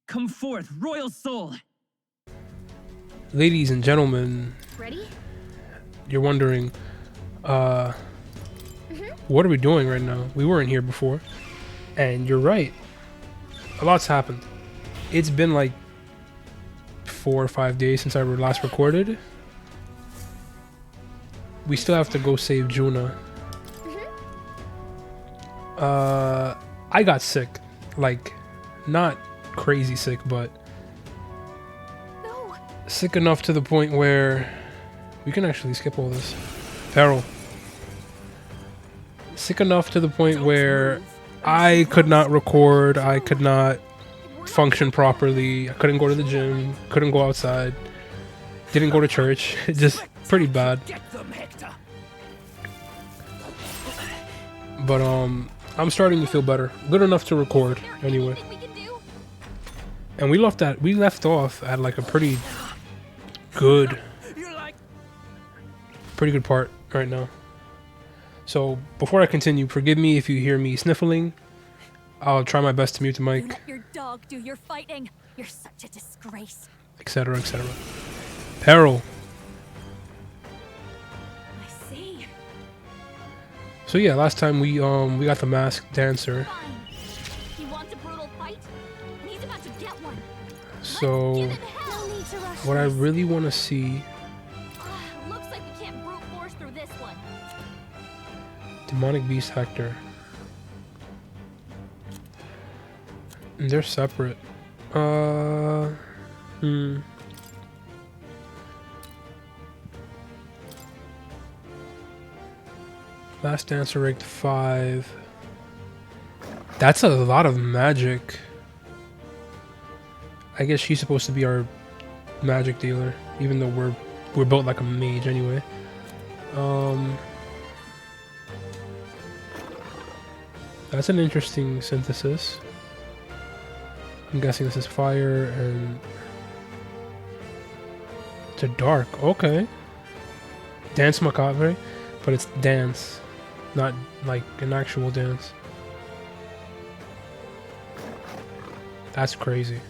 Come forth, royal soul. Ladies and gentlemen, Ready? you're wondering, what are we doing right now? We weren't here before. And you're right. A lot's happened. It's been like 4 or 5 days since I last recorded. We still have to go save Juna. I got sick. Like, not crazy sick, but No. sick enough to the point where we can actually skip all this. Peril. Sick enough to the point where I could not record, I could not function properly, I couldn't go to the gym, couldn't go outside, didn't go to church. Just pretty bad. Get them, Hector. But I'm starting to feel better. Good enough to record anyway. Anything we can do? And we left off at like a pretty good part right now. So before I continue, forgive me if you hear me sniffling. I'll try my best to mute the You mic, let your dog do your fighting. You're such a disgrace. etc., etc. Peril. I see. So yeah, last time we got the masked dancer. Fine. He wants a brutal fight, and he's about to get one. So Give him hell. No need to rush what I this. really want to see, Looks like we can't brute force through this one. demonic beast Hector. And they're separate. Last dancer ranked 5. That's a lot of magic. I guess she's supposed to be our magic dealer, even though we're built like a mage anyway. That's an interesting synthesis. I'm guessing this is fire and to dark. Okay. Dance macabre, but it's dance, not like an actual dance. That's crazy.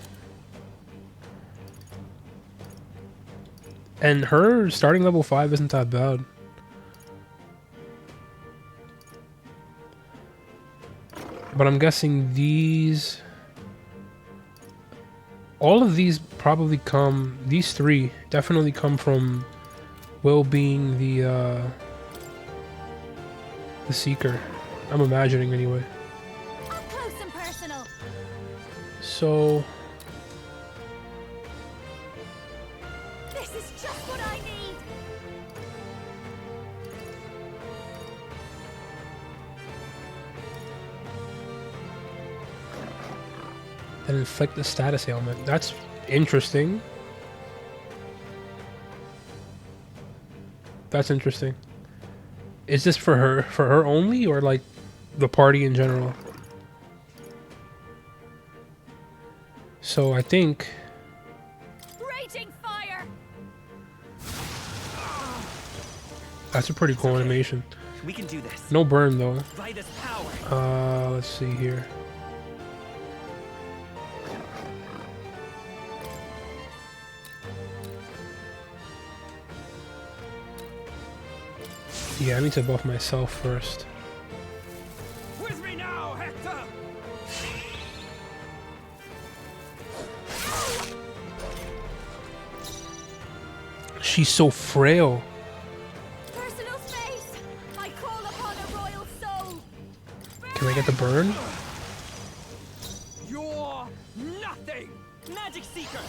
And her starting level 5 isn't that bad. But I'm guessing these... all of these probably come... these 3 definitely come from Will being the Seeker. I'm imagining anyway. Up close and personal. So... This is just what I need. and inflict the status ailment. That's interesting. That's interesting. Is this for her only, or like the party in general? So I think Raging fire. that's a pretty cool animation. We can do this. No burn though. Light us power. Let's see here. Yeah, I need to buff myself first. With me now, Hector. She's so frail. Personal space. I call upon a royal soul. Can I get the burn? You're nothing. Magic Seeker.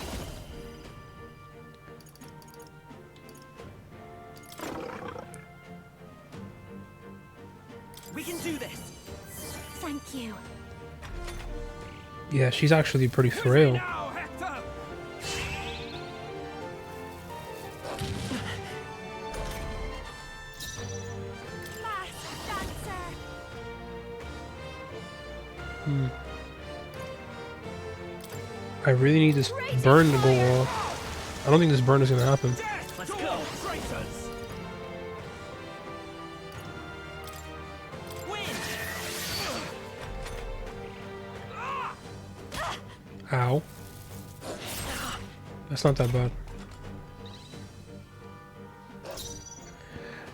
We can do this. Thank you. Yeah, she's actually pretty With me frail. now, Hector. Masked dancer. I really need this burn to go off. I don't think this burn is gonna happen. Let's go. Traitors. Win. Ow. That's not that bad.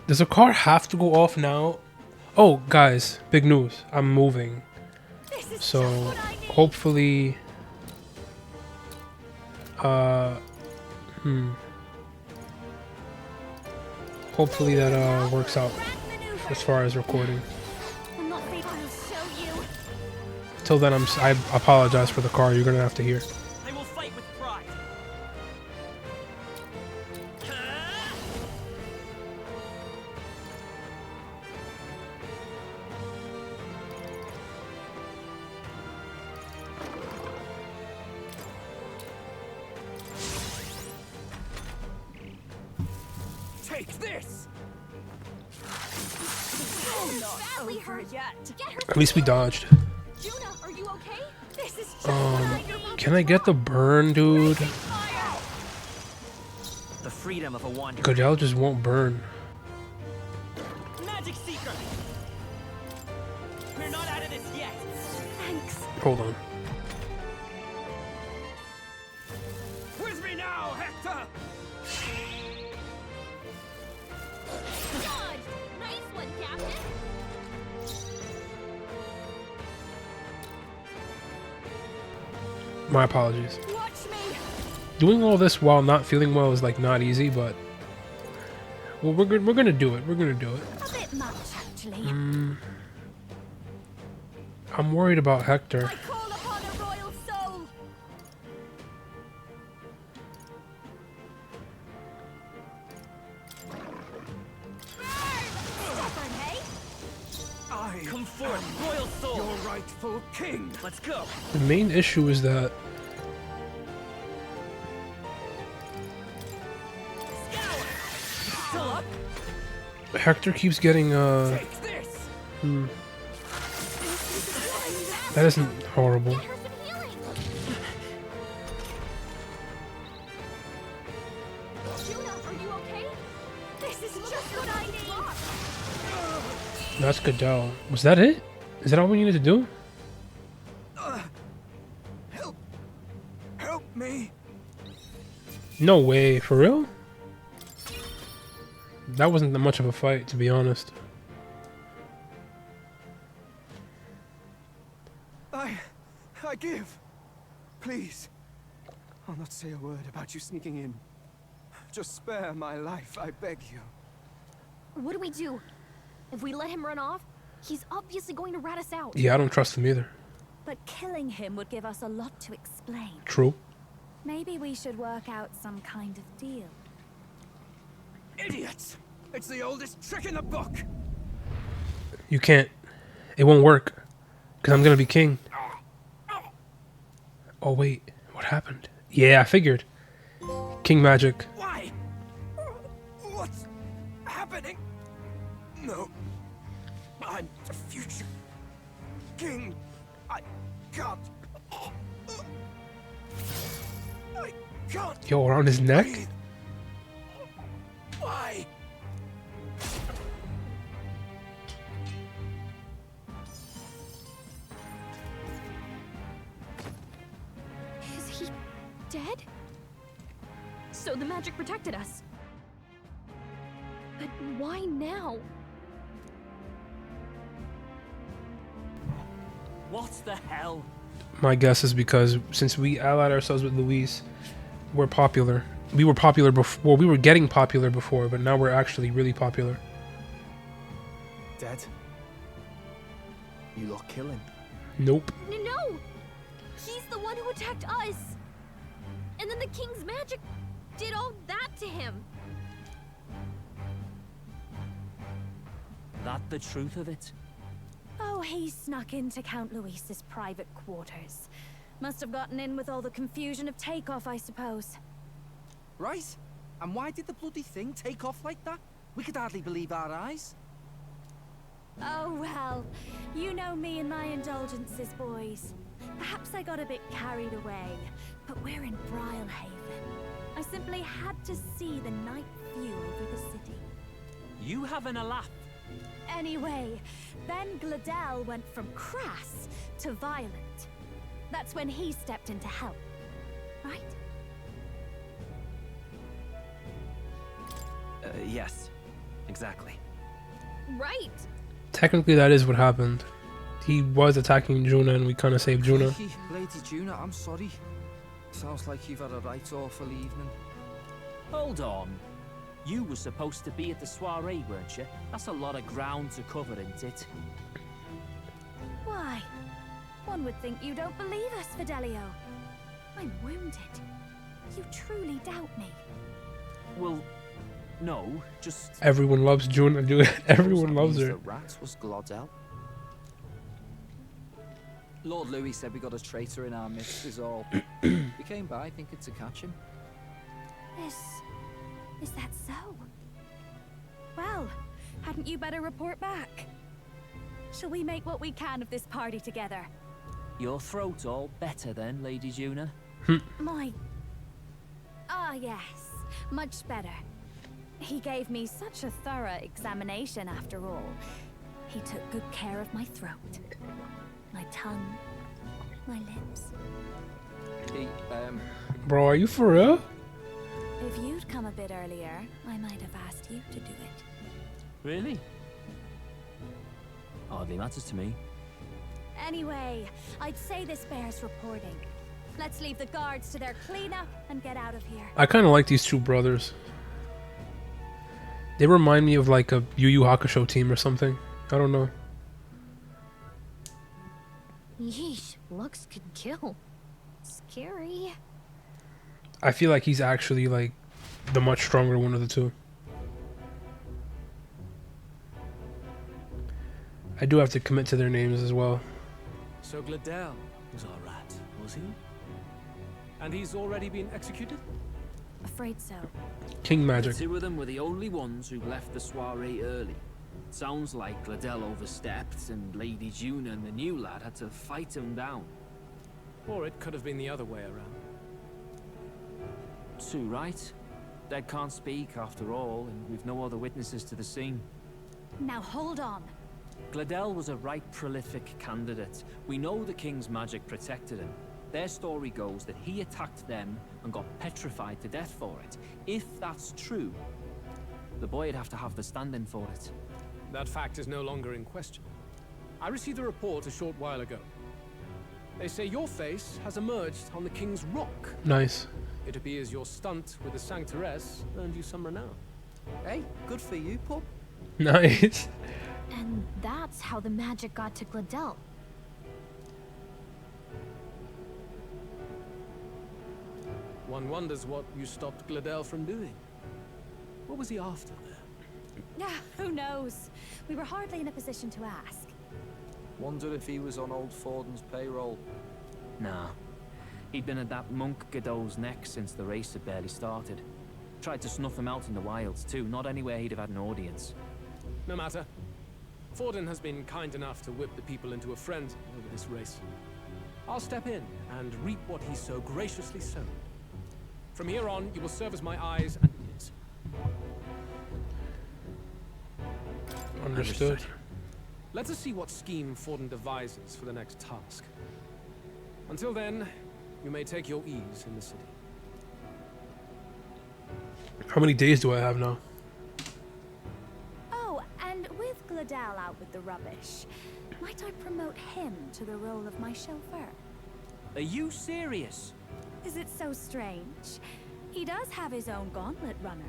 Does the car have to go off now? Oh, guys, big news. I'm moving. This is So, just what I need. hopefully... Hopefully that works out Grand maneuver. as far as recording. I'm not fake. I'll show you. Till then, I apologize for the car. You're gonna have to hear. I will fight with pride. Take this. Badly hurt yet. Get her. At least we dodged. Juna, are you okay? This is just what I need. Can I get the burn, dude? Fire. The freedom of a wanderer. Goldell just won't burn. Magic Seeker. We're not out of this yet. Thanks. Hold on. With me now, Hector. God, nice one, Captain. My apologies. Watch me. Doing all this while not feeling well is like not easy, but well, we're gonna do it. We're gonna do it. A bit much, actually. I'm worried about Hector. I call upon a royal soul. Stubborn, hey? I come forth, royal soul. Your rightful king. Let's go. The main issue is that Still up. Hector keeps getting Take this. that isn't horrible. Get her some healing. Juna, are you okay? This is just what I need. That's Goldell. Was that it? Is that all we needed to do? Help me. No way, for real? That wasn't that much of a fight, to be honest. I give. Please. I'll not say a word about you sneaking in. Just spare my life, I beg you. What do we do? If we let him run off, he's obviously going to rat us out. Yeah, I don't trust him either. But killing him would give us a lot to explain. True. Maybe we should work out some kind of deal. Idiots. It's the oldest trick in the book. You can't. It won't work. Because I'm going to be king. Oh, wait. What happened? Yeah, I figured. King magic. Why? What's happening? No. I'm the future king. I can't. I can't Yo, around his neck? breathe. Why? Is he dead? So the magic protected us. But why now? What the hell? My guess is because since we allied ourselves with Luis, we're popular. We were popular before. Well, we were getting popular before, but now we're actually really popular. Dead? You lot kill him. Nope. No! He's the one who attacked us! And then the king's magic did all that to him! That the truth of it? Oh, he snuck into Count Luis's private quarters. Must have gotten in with all the confusion of takeoff, I suppose. Right? And why did the bloody thing take off like that? We could hardly believe our eyes. Oh, well. You know me and my indulgences, boys. Perhaps I got a bit carried away, but we're in Brilehaven. I simply had to see the night view over the city. You having a laugh? Anyway, then Goldell went from crass to violent. That's when he stepped in to help, right? Yes, exactly. Right. Technically, that is what happened. He was attacking Juna, and we kind of saved Juna. Crikey, Lady Juna, I'm sorry. Sounds like you've had a right awful evening. Hold on. You were supposed to be at the soiree, weren't you? That's a lot of ground to cover, isn't it? Why? One would think you don't believe us, Fidelio. I'm wounded. You truly doubt me. Well, no, just... Everyone loves Juna, dude. Everyone loves her. The rat was Goldell. Lord Louis said we got a traitor in our midst is all. We came by thinking to catch him. Is that so? Well, hadn't you better report back? Shall we make what we can of this party together? Your throat all better then, Lady Juna? My... Ah, yes. Much better. He gave me such a thorough examination after all. He took good care of my throat. My tongue. My lips. He, Bro, are you for real? If you'd come a bit earlier, I might have asked you to do it. Really? Hardly matters to me. Anyway, I'd say this bears reporting. Let's leave the guards to their cleanup and get out of here. I kind of like these two brothers. They remind me of like a Yu Yu Hakusho team or something. I don't know. Yeesh, looks could kill. Scary. I feel like he's actually like the much stronger one of the two. I do have to commit to their names as well. So Goldell was our rat, was he? And he's already been executed? Afraid so. King The magic. two of them were the only ones who left the soiree early. Sounds like Goldell overstepped, and Lady Juna and the new lad had to fight him down. Or it could have been the other way around. Too right. Dead can't speak after all, and we've no other witnesses to the scene. Now hold on. Goldell was a right prolific candidate. We know the king's magic protected him. Their story goes that he attacked them and got petrified to death for it. If that's true, the boy'd have to have the stand-in for it. That fact is no longer in question. I received a report a short while ago. They say your face has emerged on the King's Rock. Nice. It appears your stunt with the Sanctoress earned you some renown. hey, good for you, pup. Nice. And that's how the magic got to Goldell. One wonders what you stopped Goldell from doing. What was he after there? Who knows? We were hardly in a position to ask. Wonder if he was on old Forden's payroll. Nah. He'd been at that monk Godot's neck since the race had barely started. Tried to snuff him out in the wilds too, not anywhere he'd have had an audience. No matter. Forden has been kind enough to whip the people into a frenzy over this race. I'll step in and reap what he so graciously sowed. From here on, you will serve as my eyes and ears. Understood. Let us see what scheme Forden devises for the next task. Until then, you may take your ease in the city. How many days do I have now? Oh, and with Goldell out with the rubbish, might I promote him to the role of my chauffeur? Are you serious? Is it so strange? He does have his own gauntlet runner.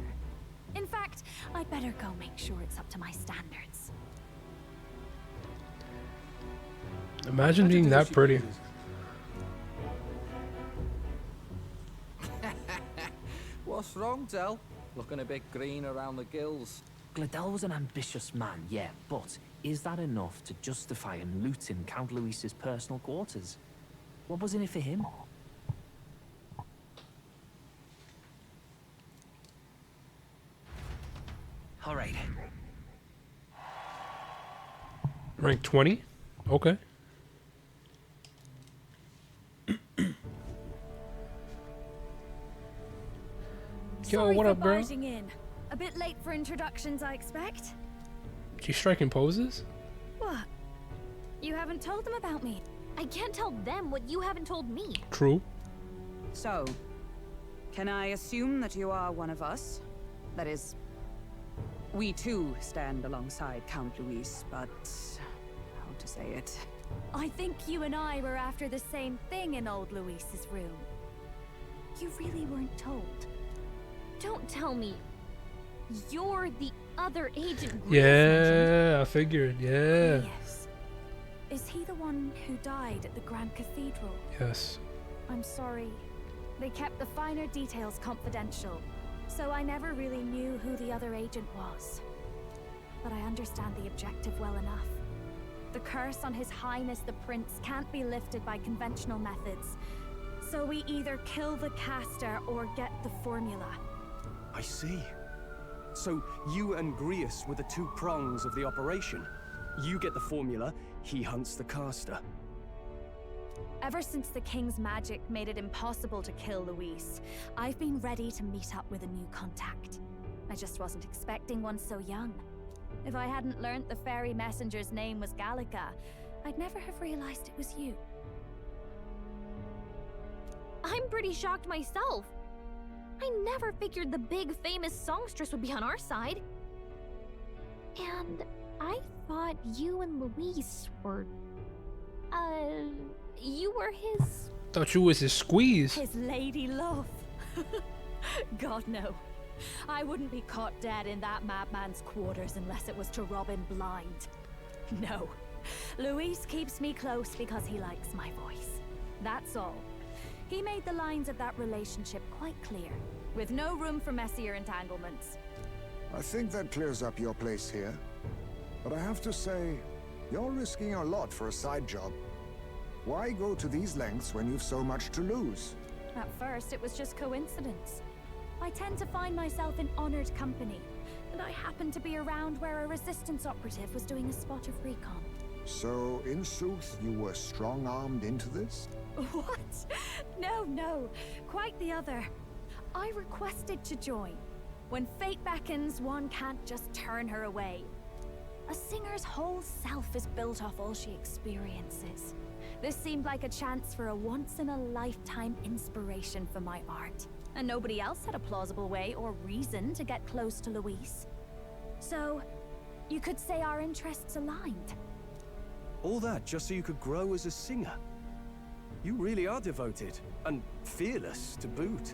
In fact, I'd better go make sure it's up to my standards. Imagine being that pretty. What's wrong, Dell? Looking a bit green around the gills. Goldell was an ambitious man, yeah, but is that enough to justify him looting Count Luis's personal quarters? What was in it for him? All right. Rank 20? Okay. Yo, Sorry what for up, bro? barging in. A bit late for introductions, I expect. She's striking poses? What? You haven't told them about me. I can't tell them what you haven't told me. True. So, can I assume that you are one of us? That is, We too stand alongside Count Luis, but how to say it? I think you and I were after the same thing in old Luis's room. You really weren't told. Don't tell me you're the other agent. Yeah, I figured. Yeah. Yes. Is he the one who died at the Grand Cathedral? Yes. I'm sorry. They kept the finer details confidential, so I never really knew who the other agent was. But I understand the objective well enough. The curse on His Highness the Prince can't be lifted by conventional methods, so we either kill the caster or get the formula. I see. So you and Grius were the two prongs of the operation. You get the formula, he hunts the caster. Ever since the King's magic made it impossible to kill Luis, I've been ready to meet up with a new contact. I just wasn't expecting one so young. If I hadn't learnt the fairy messenger's name was Gallica, I'd never have realized it was you. I'm pretty shocked myself. I never figured the big famous songstress would be on our side. And I thought you and Luis were... you were his... Thought you was his squeeze. His lady love. God, no. I wouldn't be caught dead in that madman's quarters unless it was to rob him blind. No. Luis keeps me close because he likes my voice. That's all. He made the lines of that relationship quite clear, with no room for messier entanglements. I think that clears up your place here. But I have to say, you're risking a lot for a side job. Why go to these lengths when you've so much to lose? At first, it was just coincidence. I tend to find myself in honored company, and I happened to be around where a resistance operative was doing a spot of recon. So, in sooth, you were strong-armed into this? What? No. Quite the other. I requested to join. When fate beckons, one can't just turn her away. A singer's whole self is built off all she experiences. This seemed like a chance for a once-in-a-lifetime inspiration for my art. And nobody else had a plausible way or reason to get close to Luis. So, you could say our interests aligned. All that just so you could grow as a singer. You really are devoted, and fearless to boot.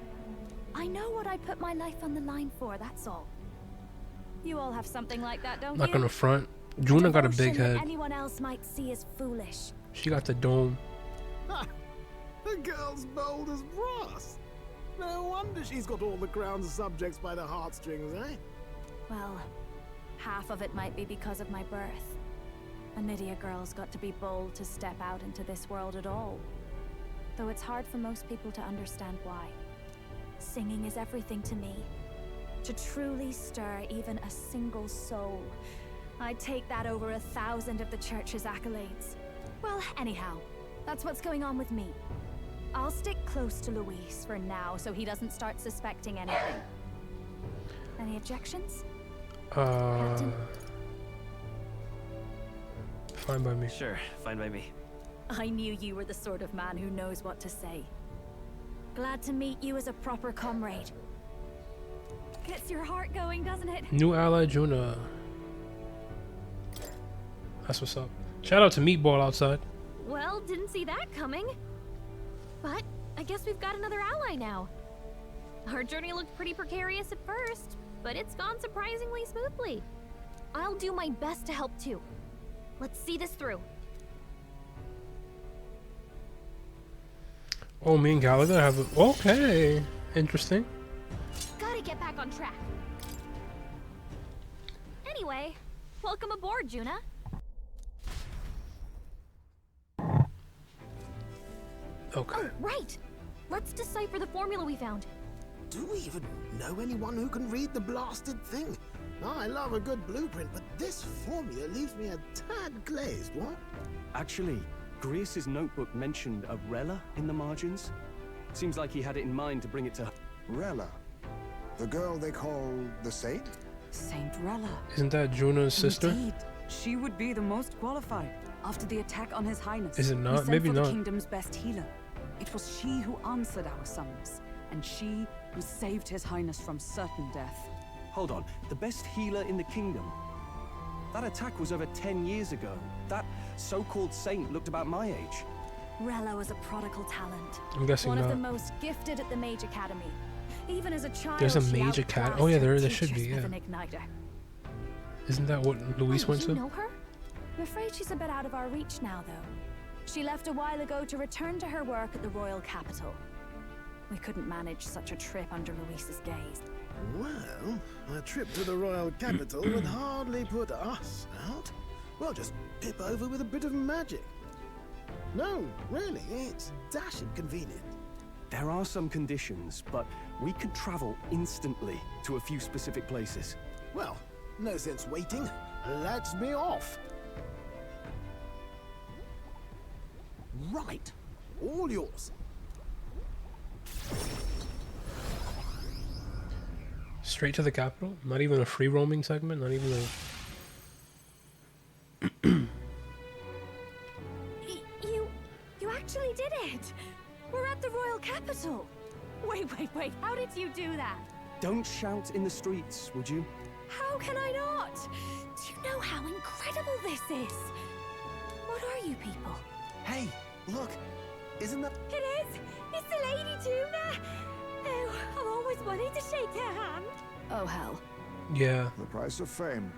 I know what I put my life on the line for, that's all. You all have something like that, don't Not you? gonna front. Juna got a big Devotion that head. anyone else might see as foolish. She got the dome. The girl's bold as brass. No wonder she's got all the crown's subjects by the heartstrings, eh? Well, half of it might be because of my birth. A Nydia girl's got to be bold to step out into this world at all. Though it's hard for most people to understand why. Singing is everything to me. To truly stir even a single soul, I'd take that over 1,000 of the church's accolades. Well, anyhow, that's what's going on with me. I'll stick close to Luis for now so he doesn't start suspecting anything. Any objections? Captain? Fine by me. Sure, fine by me. I knew you were the sort of man who knows what to say. Glad to meet you as a proper comrade. Gets your heart going, doesn't it? New ally Juna. That's what's up. Shout out to Meatball outside. Well, didn't see that coming. But I guess we've got another ally now. Our journey looked pretty precarious at first, but it's gone surprisingly smoothly. I'll do my best to help too. Let's see this through. Oh, me and Gallagher have a... Okay. Interesting. Gotta get back on track. Anyway, welcome aboard, Juna. Okay. Oh, right. Let's decipher the formula we found. Do we even know anyone who can read the blasted thing? I love a good blueprint, but this formula leaves me a tad glazed, what? Actually, Grius's notebook mentioned a Rella in the margins. Seems like he had it in mind to bring it to... Rella. The girl they call the Saint? Saint Rella. Isn't that Juna's sister? Indeed. She would be the most qualified after the attack on His Highness. Is it We not? sent Maybe for not. the kingdom's best healer. It was she who answered our summons, and she who saved His Highness from certain death. Hold on, the best healer in the kingdom? That attack was over 10 years ago. That so-called saint looked about my age. Rella was a prodigal talent. I'm guessing one not. of the most gifted at the Mage Academy. Even as a child, There's a she Mage Academy. outclassed Oh yeah, her there should teachers be. Yeah. with an igniter. Isn't that what Luis went You to? know her? I'm afraid she's a bit out of our reach now, though. She left a while ago to return to her work at the royal capital. We couldn't manage such a trip under Luis's gaze. Well, a trip to the royal capital would hardly put us out. We'll just pip over with a bit of magic. No, really, it's dashing convenient. There are some conditions, but we could travel instantly to a few specific places. Well, no sense waiting. Let's be off. Right. All yours. Straight to the capital? Not even a free roaming segment? Not even a... You actually did it! We're at the royal capital! Wait, how did you do that? Don't shout in the streets, would you? How can I not? Do you know how incredible this is? What are you people? Hey, look! Isn't that... It is! It's the Lady Tuna! Oh, I've always wanted to shake her hand. Oh, hell. Yeah. The price of fame.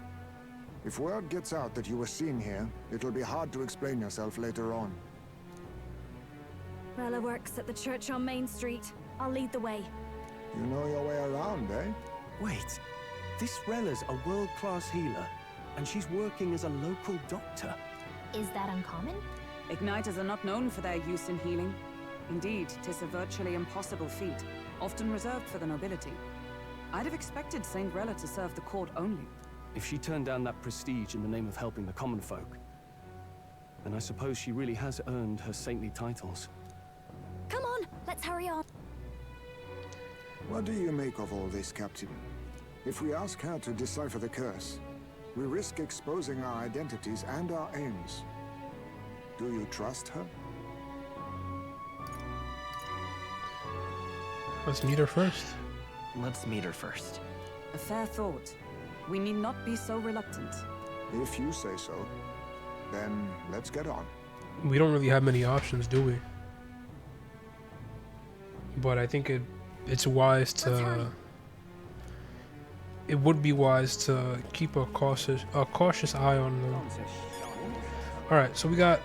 If word gets out that you were seen here, it'll be hard to explain yourself later on. Rella works at the church on Main Street. I'll lead the way. You know your way around, eh? Wait, this Rella's a world-class healer, and she's working as a local doctor. Is that uncommon? Igniters are not known for their use in healing. Indeed, 'tis a virtually impossible feat, often reserved for the nobility. I'd have expected Saint Rella to serve the court only. If she turned down that prestige in the name of helping the common folk, then I suppose she really has earned her saintly titles. Come on, let's hurry on. What do you make of all this, Captain? If we ask her to decipher the curse, we risk exposing our identities and our aims. Do you trust her? Let's meet her first. Let's meet her first. A fair thought. We need not be so reluctant. If you say so, then let's get on. We don't really have many options, do we? But I think it's wise to... It would be wise to keep a cautious eye on them. Alright, so we got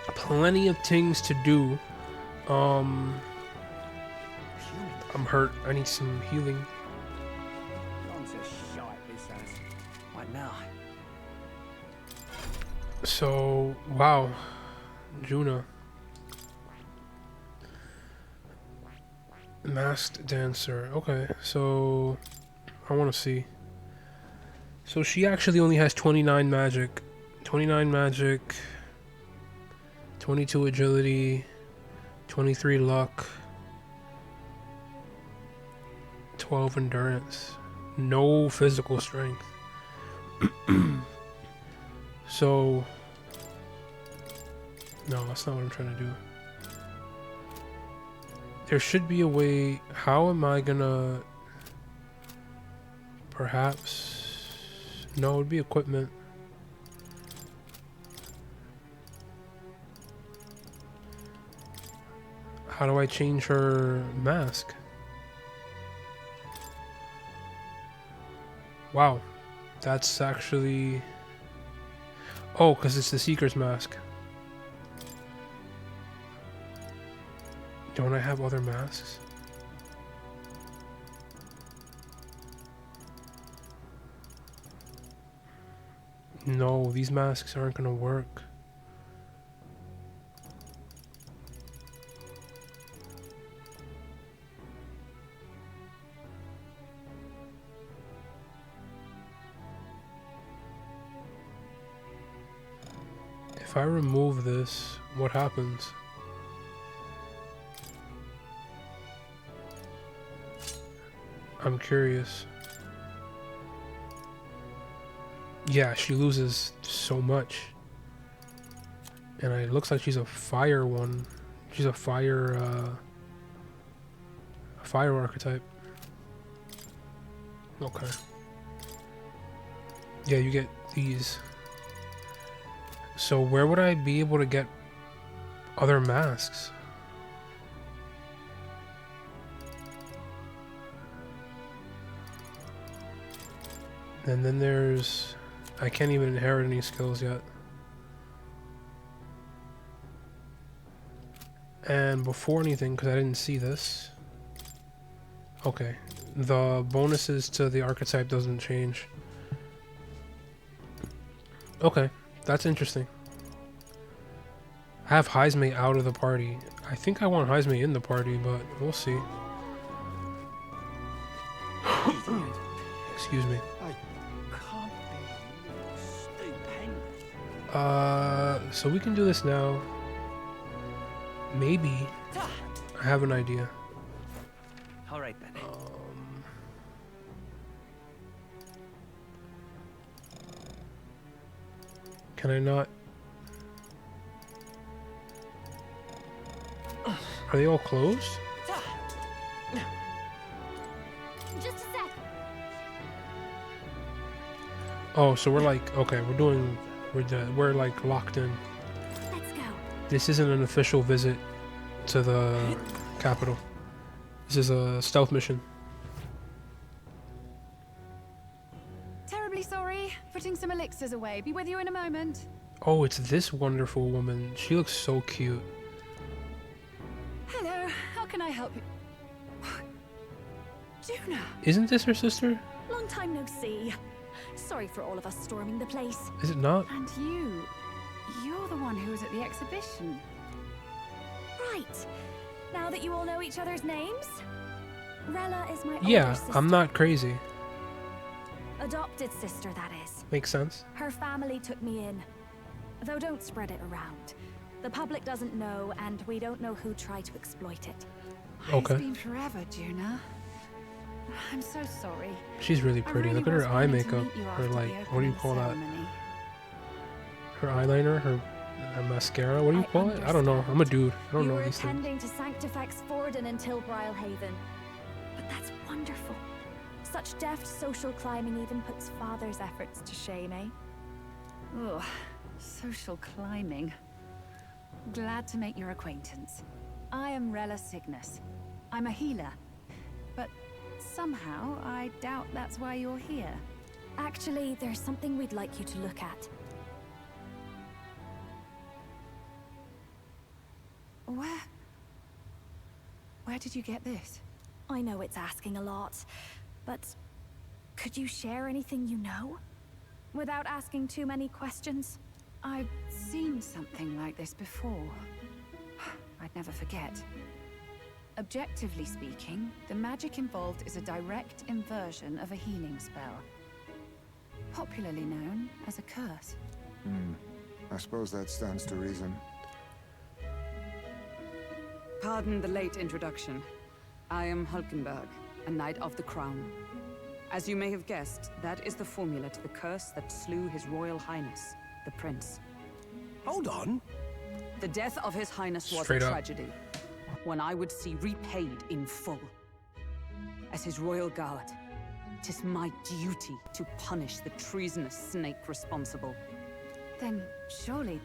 plenty of things to do. I'm hurt. I need some healing. What now? So, wow. Juna. Masked dancer. Okay, so I want to see. So she actually only has 29 magic. 29 magic. 22 agility. 23 luck. 12 endurance. No physical strength. So... No, that's not what I'm trying to do. There should be a way... How am I gonna... Perhaps... No, it would be equipment. How do I change her mask? Wow. That's actually... Oh, because it's the Seeker's mask. Don't I have other masks? No, these masks aren't gonna work. If I remove this, what happens? I'm curious. Yeah, she loses so much. And it looks like she's a fire one. She's a fire archetype. Okay. Yeah, you get these. So where would I be able to get other masks? And then there's... I can't even inherit any skills yet. And before anything, because I didn't see this... Okay. The bonuses to the archetype doesn't change. Okay. That's interesting. I have Heisme out of the party. I think I want Heisme in the party, but we'll see. Excuse me. So we can do this now. Maybe. I have an idea. All right then. Can I not? Are they all closed? Just a sec. Oh, so we're like, okay, we're like locked in. Let's go. This isn't an official visit to the capital. This is a stealth mission. Terribly sorry. Putting some elixirs away. Be with you in a moment. Oh, it's this wonderful woman. She looks so cute. Hello. How can I help you? Juna. Isn't this her sister? Long time no see. Sorry for all of us storming the place. Is it not? And you're the one who was at the exhibition. Right. Now that you all know each other's names, Rella is my older Yeah, sister. I'm not crazy. Adopted sister, that is. Makes sense. Her family took me in. Though don't spread it around. The public doesn't know, and we don't know who tried to exploit it. Okay. It's been forever, Juna. I'm so sorry. She's really I pretty. really Look at her was eye planning to makeup. meet you Her after like, the what do you opening call that? ceremony. Her eyeliner, her mascara. What do you call it? I don't know. I'm a dude. I don't You know were these things. attending to Sanctifex Forden until Brylehaven. But that's wonderful. Such deft social climbing even puts father's efforts to shame, eh? Ugh, social climbing. Glad to make your acquaintance. I am Rella Cygnus. I'm a healer. But somehow, I doubt that's why you're here. Actually, there's something we'd like you to look at. Where did you get this? I know it's asking a lot, but could you share anything you know? Without asking too many questions? I've seen something like this before. I'd never forget. Objectively speaking, the magic involved is a direct inversion of a healing spell. Popularly known as a curse. I suppose that stands to reason. Pardon the late introduction. I am Hulkenberg, a Knight of the Crown. As you may have guessed, that is the formula to the curse that slew His Royal Highness, the Prince. Hold on. The death of His Highness was Straight a up. tragedy, one I would see repaid in full. As his royal guard, 'tis my duty to punish the treasonous snake responsible. Then surely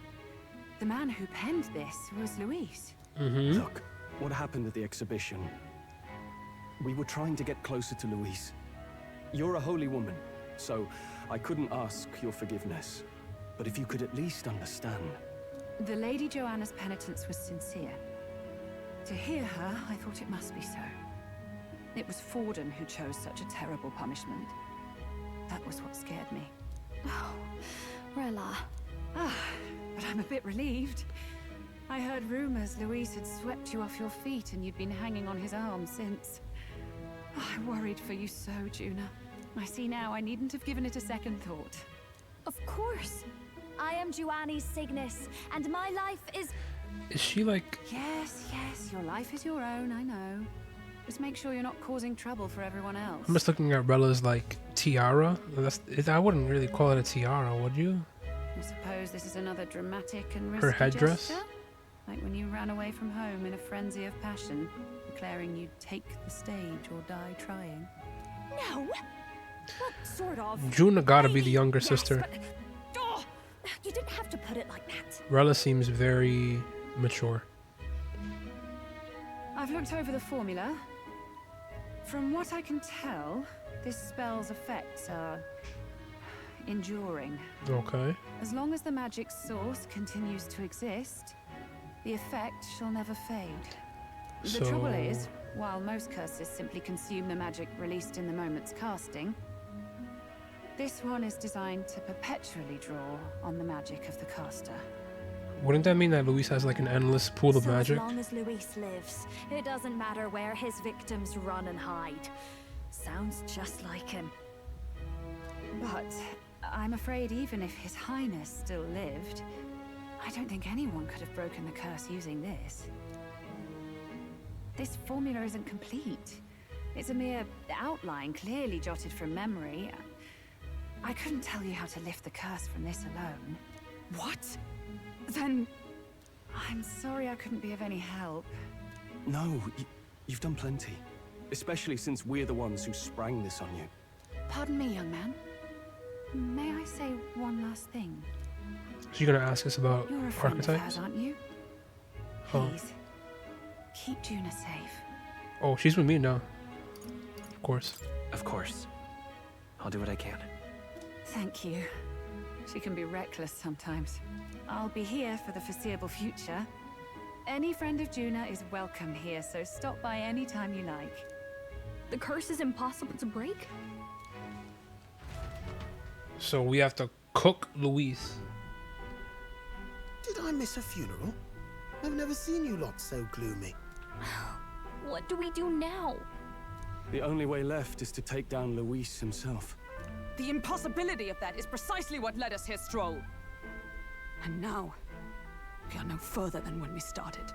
the man who penned this was Luis. Look, what happened at the exhibition? We were trying to get closer to Louise. You're a holy woman, so I couldn't ask your forgiveness. But if you could at least understand. The Lady Joanna's penitence was sincere. To hear her, I thought it must be so. It was Forden who chose such a terrible punishment. That was what scared me. Oh, Rella. But I'm a bit relieved. I heard rumors Luis had swept you off your feet and you'd been hanging on his arm since. I worried for you so, Juna. I see now I needn't have given it a second thought. Of course. I am Juani's Cygnus, and my life is... Is she like... Yes, your life is your own, I know. Just make sure you're not causing trouble for everyone else. I'm just looking at Rella's like tiara. I wouldn't really call it a tiara, would you? I suppose this is another dramatic and risky Her headdress? gesture? Like when you ran away from home in a frenzy of passion, declaring you'd take the stage or die trying. No! Well, sort of. Juna gotta be the Maybe, younger yes, sister. but- Oh, you didn't have to put it like that. Rella seems very mature. I've looked over the formula. From what I can tell, this spell's effects are enduring. Okay. As long as the magic source continues to exist, the effect shall never fade. The trouble is, while most curses simply consume the magic released in the moment's casting, this one is designed to perpetually draw on the magic of the caster. Wouldn't that mean that Luis has like an endless pool of So magic? as long as Luis lives, it doesn't matter where his victims run and hide. Sounds just like him. But I'm afraid even if His Highness still lived, I don't think anyone could have broken the curse using this. This formula isn't complete. It's a mere outline, clearly jotted from memory. I couldn't tell you how to lift the curse from this alone. What? Then I'm sorry I couldn't be of any help. No, you've done plenty. Especially since we're the ones who sprang this on you. Pardon me, young man. May I say one last thing? So you're gonna ask us about You're a friend of archetypes? hers, aren't you? Huh. Please, keep Juna safe. Oh, she's with me now. Of course. Of course. I'll do what I can. Thank you. She can be reckless sometimes. I'll be here for the foreseeable future. Any friend of Juna is welcome here, so stop by any time you like. The curse is impossible to break? So we have to cook Luis. Did I miss a funeral? I've never seen you lot so gloomy. What do we do now? The only way left is to take down Luis himself. The impossibility of that is precisely what led us here, Stroll. And now, we are no further than when we started.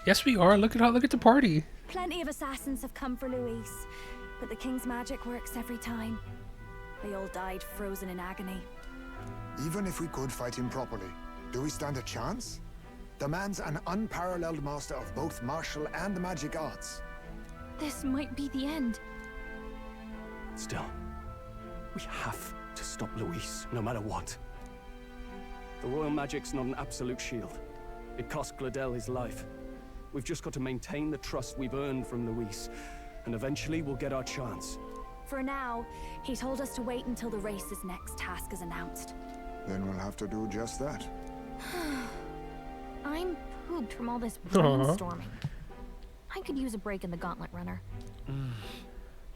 Yes, we are. Look at the party. Plenty of assassins have come for Luis, but the king's magic works every time. They all died frozen in agony. Even if we could fight him properly, do we stand a chance? The man's an unparalleled master of both martial and magic arts. This might be the end. Still, we have to stop Luis, no matter what. The royal magic's not an absolute shield. It cost Goldell his life. We've just got to maintain the trust we've earned from Luis, and eventually we'll get our chance. For now, he told us to wait until the race's next task is announced. Then we'll have to do just that. I'm pooped from all this brainstorming. I could use a break in the gauntlet runner.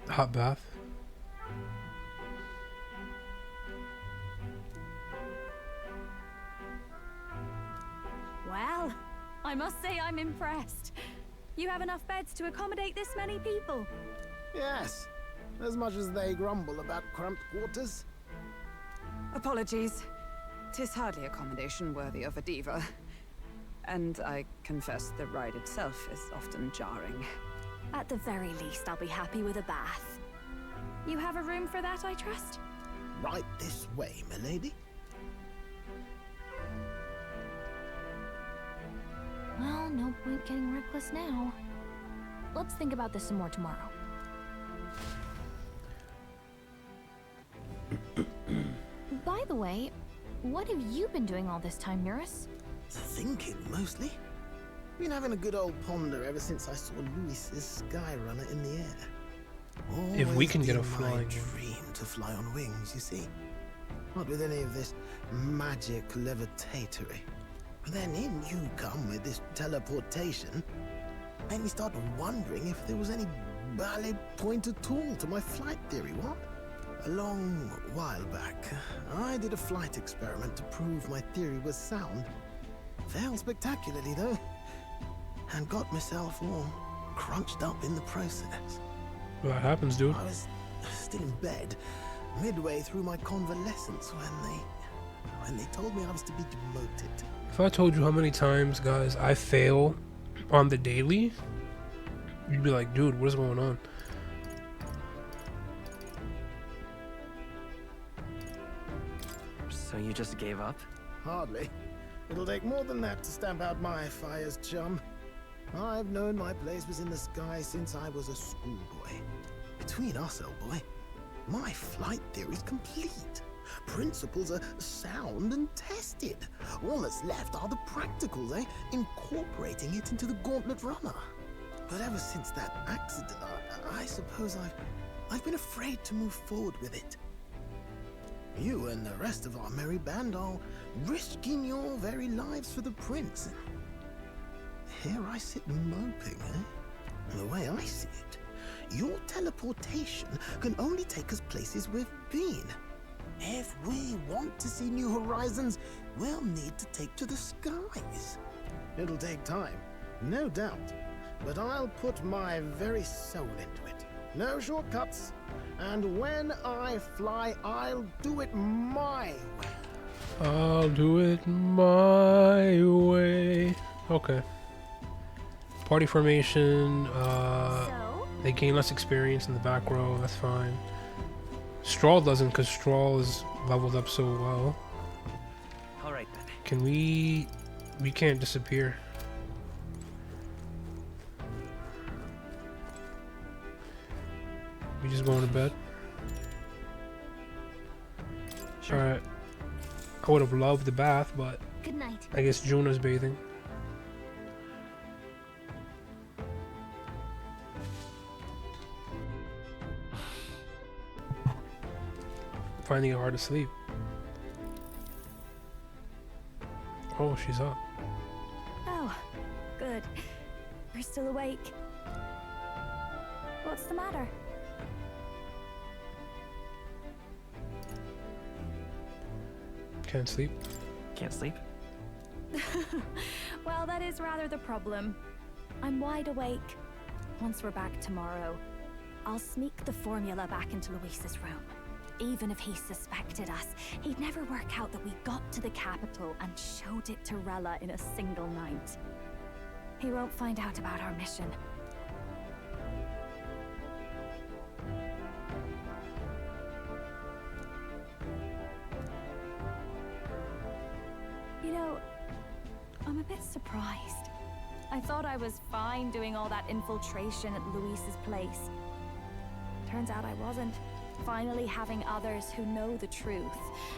Hot bath. Well, I must say I'm impressed. You have enough beds to accommodate this many people. Yes, as much as they grumble about cramped quarters. Apologies. 'Tis hardly accommodation worthy of a diva. And I confess the ride itself is often jarring. At the very least, I'll be happy with a bath. You have a room for that, I trust? Right this way, milady. Well, no point getting reckless now. Let's think about this some more tomorrow. By the way, what have you been doing all this time, Eurus? Thinking, mostly. Been having a good old ponder ever since I saw Luis's Skyrunner in the air. If we can get a Always been my flying. dream to fly on wings, you see. Not with any of this magic levitatory. But then in you come with this teleportation. Made me start wondering if there was any valid point at all to my flight theory, what? A long while back, I did a flight experiment to prove my theory was sound. Failed spectacularly, though. And got myself all crunched up in the process. What happens, dude? I was still in bed, midway through my convalescence when they told me I was to be demoted. If I told you how many times, guys, I fail on the daily, you'd be like, dude, what is going on? So you just gave up? Hardly. It'll take more than that to stamp out my fires, chum. I've known my place was in the sky since I was a schoolboy. Between us, old boy, My flight theory's complete. Principles are sound and tested. All that's left are the practicals, incorporating it into the Gauntlet Runner. But ever since that accident, I suppose I've been afraid to move forward with it. You and the rest of our merry band are risking your very lives for the prince. Here I sit moping, The way I see it, your teleportation can only take us places we've been. If we want to see new horizons, we'll need to take to the skies. It'll take time, no doubt, but I'll put my very soul into it. No shortcuts. And when I fly, I'll do it my way. I'll do it my way. Okay. Party formation. They gain less experience in the back row. That's fine. Strahl doesn't, because Strahl is leveled up so well. Alright then. Can we can't disappear. We just going to bed? Sure. Alright. I would have loved the bath, but Good night. I guess Juna's bathing. Finding it hard to sleep. Oh, she's up. Oh, good. You're still awake. What's the matter? Can't sleep. Can't sleep? Well, that is rather the problem. I'm wide awake. Once we're back tomorrow, I'll sneak the formula back into Luis's room. Even if he suspected us, he'd never work out that we got to the capital and showed it to Rella in a single night. He won't find out about our mission. You know, I'm a bit surprised. I thought I was fine doing all that infiltration at Luis's place. Turns out I wasn't. Finally having others who know the truth,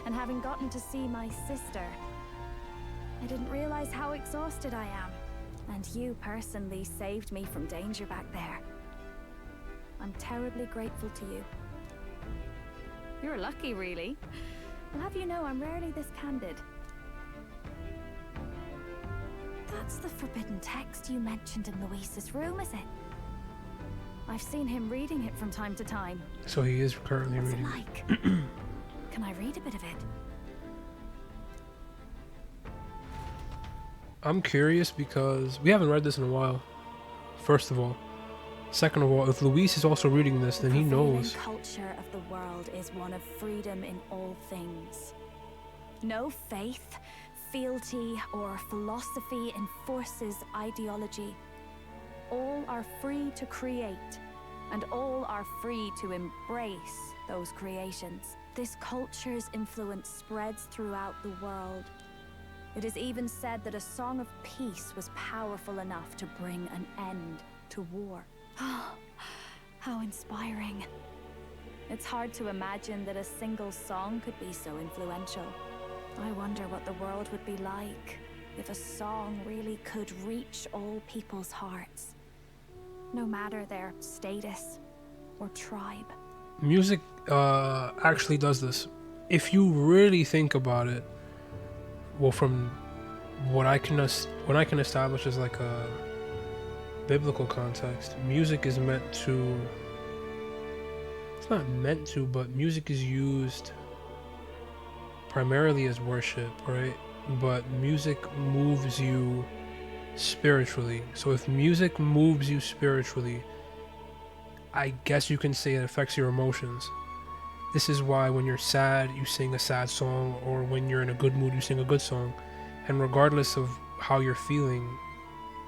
and having gotten to see my sister. I didn't realize how exhausted I am, and you personally saved me from danger back there. I'm terribly grateful to you. You're lucky, really. I'll have you know I'm rarely this candid. That's the forbidden text you mentioned in Luis's room, is it? I've seen him reading it from time to time. So he is currently What's reading. it like? Can I read a bit of it? I'm curious because we haven't read this in a while. First of all. Second of all, if Luis is also reading this, then he knows. The culture of the world is one of freedom in all things. No faith, fealty, or philosophy enforces ideology. All are free to create, and all are free to embrace those creations. This culture's influence spreads throughout the world. It is even said that a song of peace was powerful enough to bring an end to war. How inspiring. It's hard to imagine that a single song could be so influential. I wonder what the world would be like if a song really could reach all people's hearts, no matter their status or tribe. Music actually does this. If you really think about it, well, from what I can establish as like a biblical context, music is meant to, it's not meant to, but music is used primarily as worship, right? But music moves you spiritually. So if music moves you spiritually, I guess you can say it affects your emotions. This is why when you're sad, you sing a sad song, or when you're in a good mood, you sing a good song. And regardless of how you're feeling,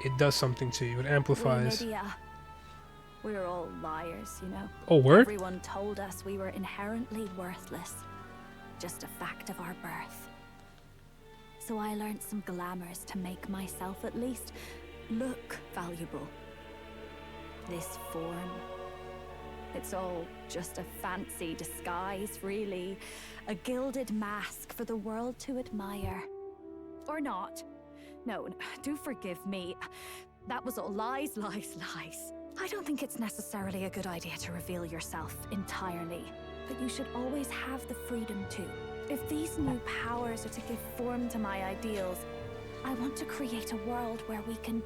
it does something to you. It amplifies. We're all liars, you know. Oh, word? Everyone told us we were inherently worthless. Just a fact of our birth. So I learned some glamours to make myself at least look valuable. This form, It's all just a fancy disguise, really. A gilded mask for the world to admire. Or not. No, do forgive me. That was all lies, lies, lies. I don't think it's necessarily a good idea to reveal yourself entirely, but you should always have the freedom to. If these new powers are to give form to my ideals, I want to create a world where we can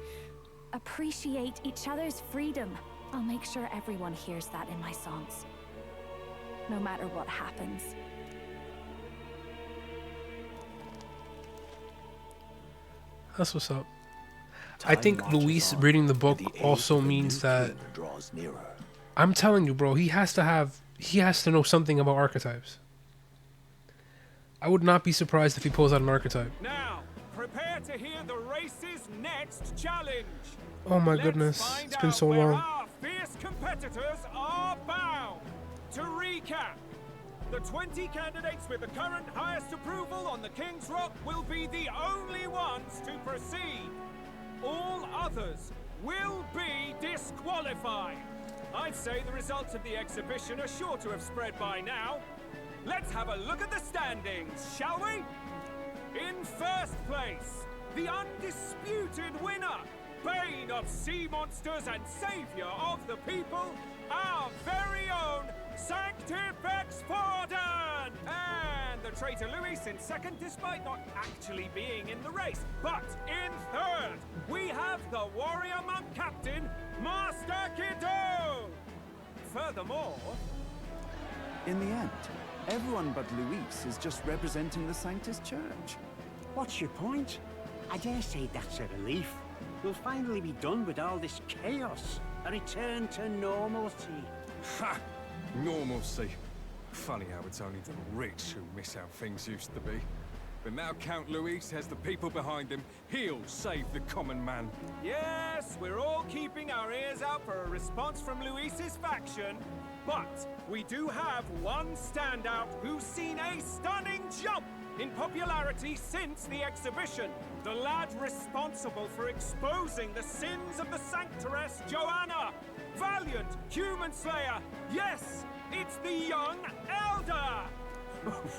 appreciate each other's freedom. I'll make sure everyone hears that in my songs, no matter what happens. That's what's up. I think Luis reading the book also means that I'm telling you, bro, he has to know something about archetypes. I would not be surprised if he pulls out an archetype. Now, prepare to hear the race's next challenge. Oh my goodness, it's been so long. Our fierce competitors are bound. To recap, the 20 candidates with the current highest approval on the King's Rock will be the only ones to proceed. All others will be disqualified. I'd say the results of the exhibition are sure to have spread by now. Let's have a look at the standings, shall we? In first place, the undisputed winner, bane of sea monsters and savior of the people, our very own Sanctifex Forden! And the traitor Luis in second, despite not actually being in the race. But in third, we have the warrior monk captain, Master Kiddo! Furthermore... In the end, everyone but Luis is just representing the Sanctus Church. What's your point? I dare say that's a relief. We'll finally be done with all this chaos. A return to normalcy. Ha! Normalcy. Funny how it's only the rich who miss how things used to be. But now Count Luis has the people behind him. He'll save the common man. Yes, we're all keeping our ears out for a response from Luis's faction. But we do have one standout who's seen a stunning jump in popularity since the exhibition. The lad responsible for exposing the sins of the Sanctoress Joanna. Valiant human slayer. Yes, it's the young elder.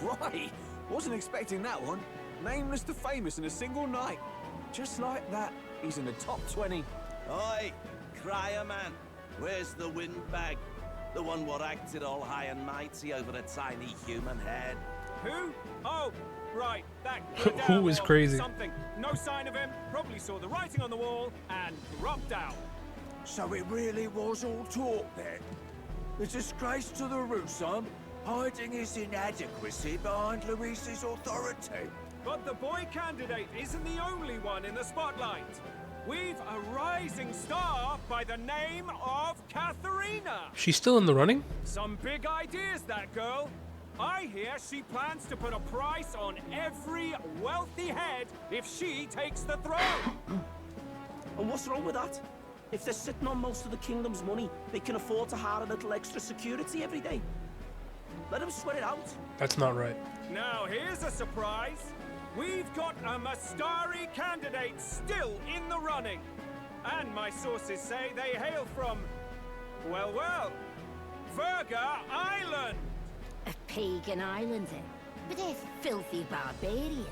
Right. Wasn't expecting that one. Nameless to famous in a single night. Just like that, he's in the top 20. Oi, crier man. Where's the windbag? The one what acted all high and mighty over a tiny human head. Who? Oh, right, that Who is crazy? Something. No sign of him. Probably saw the writing on the wall and dropped out. So it really was all talk then? The disgrace to the Rusum, hiding his inadequacy behind Luis's authority. But the boy candidate isn't the only one in the spotlight. We've a rising star by the name of Katharina. She's still in the running? Some big ideas, that girl. I hear she plans to put a price on every wealthy head if she takes the throne. And what's wrong with that? If they're sitting on most of the kingdom's money, they can afford to hire a little extra security every day. Let them sweat it out. That's not right. Now here's a surprise. We've got a Mastari candidate still in the running. And my sources say they hail from, well, Verga Island. A pagan island, eh? But they're filthy barbarians.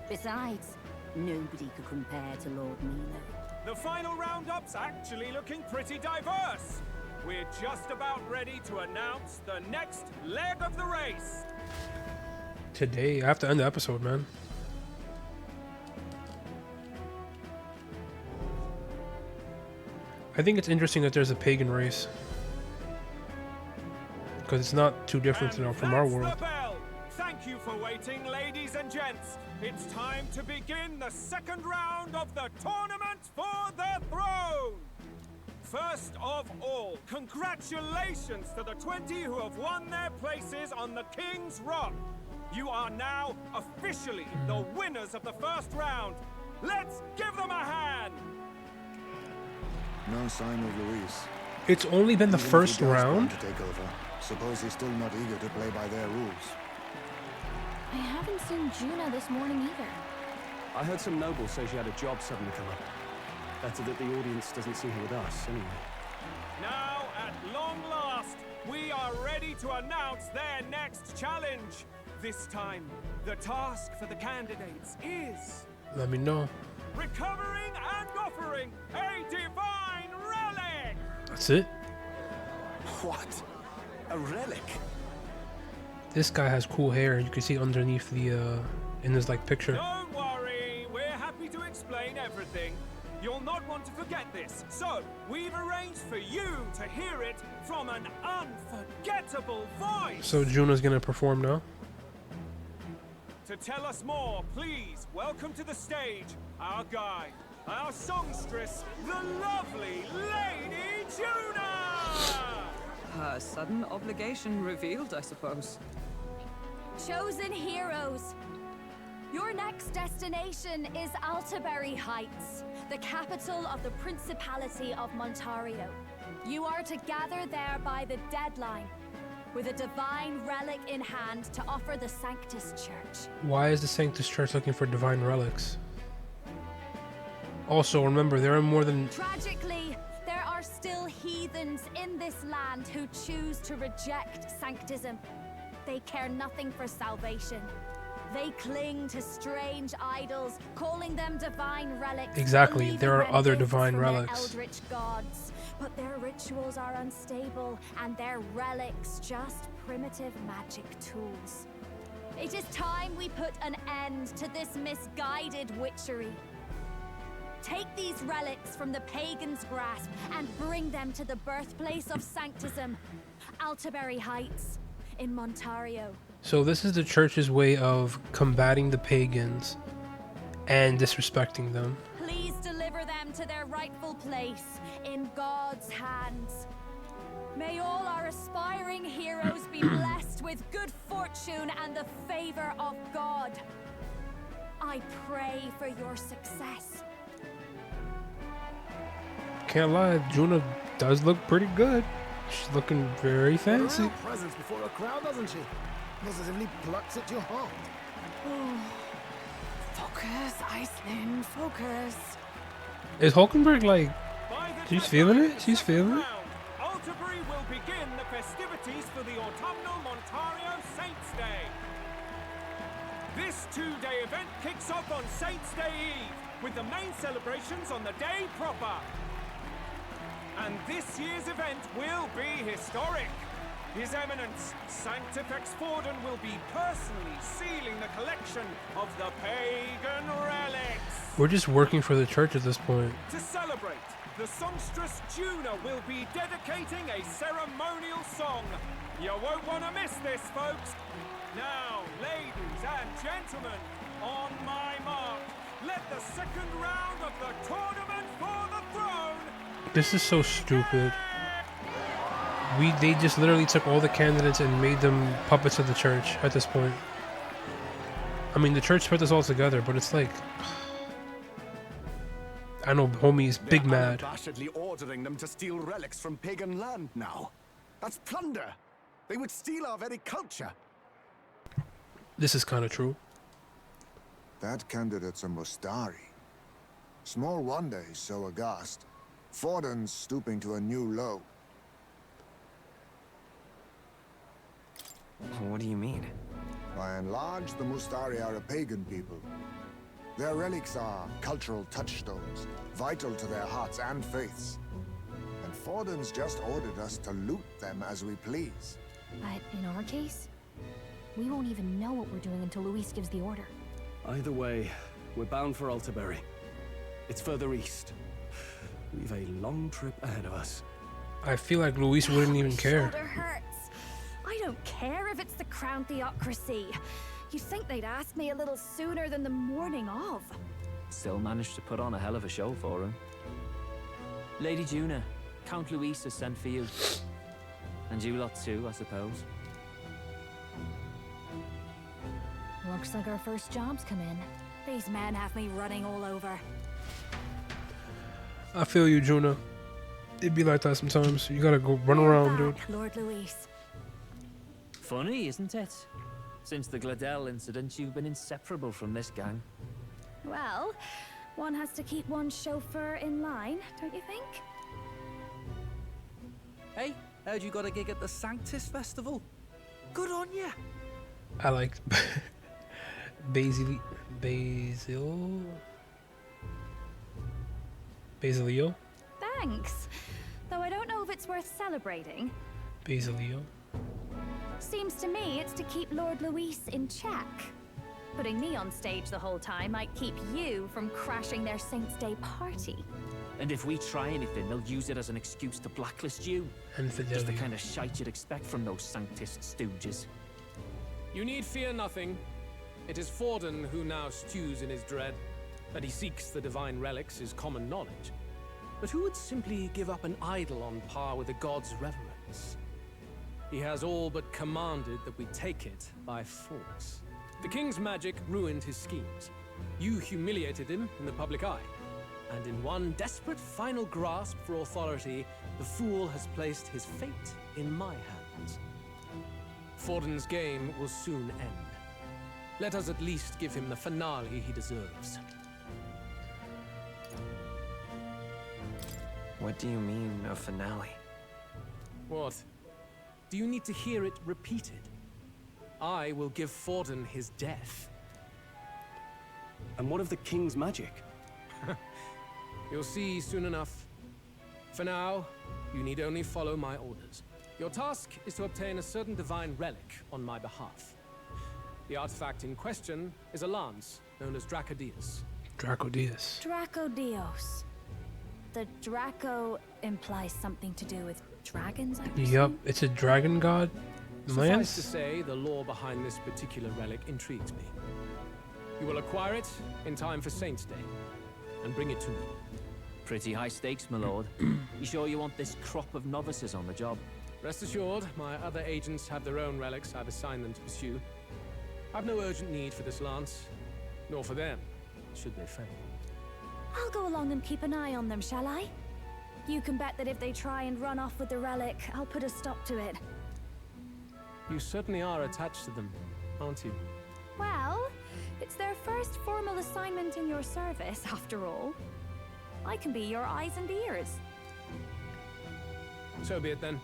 Besides, nobody could compare to Lord Milo. The final roundup's actually looking pretty diverse. We're just about ready to announce the next leg of the race. Today, I have to end the episode, man. I think it's interesting that there's a pagan race. Because it's not too different from our world. Thank you for waiting, ladies and gents. It's time to begin the second round of the tournament for the throne. First of all, congratulations to the 20 who have won their places on the King's Rock. You are now officially the winners of the first round. Let's give them a hand. No sign of Luis. It's only been the first round? To take over. Suppose he's still not eager to play by their rules. I haven't seen Juna this morning either. I heard some nobles say she had a job suddenly come up. Better that the audience doesn't see her with us, anyway. Now, at long last, to announce their next challenge. This time, the task for the candidates is Let me know. recovering and offering a divine relic. That's it. What? A relic? This guy has cool hair. You can see underneath the in his like picture. Don't worry, we're happy to explain everything. You'll not want to forget this, so we've arranged for you to hear it from an unforgettable voice. So Juna's gonna perform now. To tell us more, please welcome to the stage our guide, our songstress, the lovely Lady Juna! Her sudden obligation revealed, I suppose. Chosen heroes, your next destination is Altaberry Heights, the capital of the Principality of Montario. You are to gather there by the deadline, with a divine relic in hand to offer the Sanctus Church. Why is the Sanctus Church looking for divine relics? Also, remember, there are more than... Tragically, there are still heathens in this land who choose to reject sanctism. They care nothing for salvation. They cling to strange idols, calling them divine relics. Exactly, there are believing other they're gifts divine from their relics. eldritch gods, but their rituals are unstable, and their relics just primitive magic tools. It is time we put an end to this misguided witchery. Take these relics from the pagan's grasp and bring them to the birthplace of sanctism, Altaberry Heights in Montario. So this is the church's way of combating the pagans and disrespecting them. Please deliver them to their rightful place in God's hands. May all our aspiring heroes be blessed with good fortune and the favor of God. I pray for your success. Can't lie, Juna does look pretty good. She's looking very fancy. A real presence before a crowd, doesn't she? Positively plucks at your heart. Oh. Focus, Iceland, focus. Is Hulkenberg like... She's feeling it? She's feeling it? Altaberry will begin the festivities for the autumnal Montario Saints' Day. This two-day event kicks off on Saints' Day Eve, with the main celebrations on the day proper. And this year's event will be historic. His Eminence, Sanctifex Forden, will be personally sealing the collection of the pagan relics. We're just working for the church at this point. To celebrate, the songstress Juna will be dedicating a ceremonial song. You won't want to miss this, folks. Now, ladies and gentlemen, on my mark, let the second round of the tournament for the throne. This is so stupid. They just literally took all the candidates and made them puppets of the church at this point. I mean, the church put this all together, but it's like... I know homie's big mad. Unabashedly ordering them to steal relics from pagan land now. That's plunder. They would steal our very culture. This is kind of true. That candidate's a Mustari. Small wonder he's so aghast. Forden's stooping to a new low. What do you mean? By and large, the Mustari are a pagan people. Their relics are cultural touchstones, vital to their hearts and faiths. And Forden's just ordered us to loot them as we please. But in our case, we won't even know what we're doing until Luis gives the order. Either way, we're bound for Altaberry. It's further east. We've a long trip ahead of us. I feel like Luis wouldn't even care. Shoulder hurts. I don't care if it's the Crown Theocracy. You'd think they'd ask me a little sooner than the morning of. Still managed to put on a hell of a show for him. Lady Juna, Count Luis has sent for you. And you lot too, I suppose. Looks like our first job's come in. These men have me running all over. I feel you, Juna. It'd be like that sometimes. You gotta go run around, dude. Lord Luis. Funny, isn't it? Since the Goldell incident, you've been inseparable from this gang. Well, one has to keep one's chauffeur in line, don't you think? Hey, Heard you got a gig at the Sanctus Festival. Good on ya. I like Basilio. Thanks. Though I don't know if it's worth celebrating. Basilio. Seems to me it's to keep Lord Luis in check. Putting me on stage the whole time might keep you from crashing their Saints' Day party. And if we try anything, they'll use it as an excuse to blacklist you. Just the kind of shite you'd expect from those Sanctist stooges. You need fear nothing. It is Forden who now stews in his dread. That he seeks the divine relics is common knowledge. But who would simply give up an idol on par with the god's reverence? He has all but commanded that we take it by force. The king's magic ruined his schemes. You humiliated him in the public eye. And in one desperate final grasp for authority, the fool has placed his fate in my hands. Forden's game will soon end. Let us at least give him the finale he deserves. What do you mean, a finale? What? Do you need to hear it repeated? I will give Forden his death. And what of the king's magic? You'll see soon enough. For now, you need only follow my orders. Your task is to obtain a certain divine relic on my behalf. The artifact in question is a lance known as Dracodius. Dracodius. Dracodios. The Draco implies something to do with dragons, I presume? Yup, it's a dragon god Suffice lance. to say, the lore behind this particular relic intrigues me. You will acquire it in time for Saints' Day, and bring it to me. Pretty high stakes, my lord. You sure you want this crop of novices on the job? Rest assured, my other agents have their own relics I've assigned them to pursue. I've no urgent need for this lance, nor for them, should they fail. I'll go along and keep an eye on them, shall I? You can bet that if they try and run off with the relic, I'll put a stop to it. You certainly are attached to them, aren't you? Well, it's their first formal assignment in your service, after all. I can be your eyes and ears. So be it then.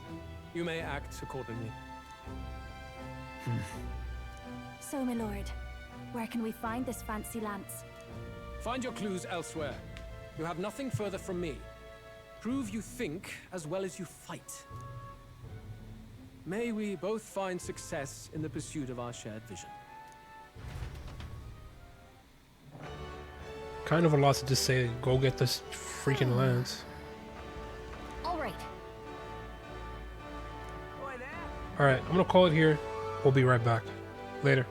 You may act accordingly. So, my lord, where can we find this fancy lance? Find your clues elsewhere. You have nothing further from me. Prove you think as well as you fight. May we both find success in the pursuit of our shared vision. Kind of a lot to just say, go get this freaking lance. All right. Alright, I'm gonna call it here. We'll be right back. Later.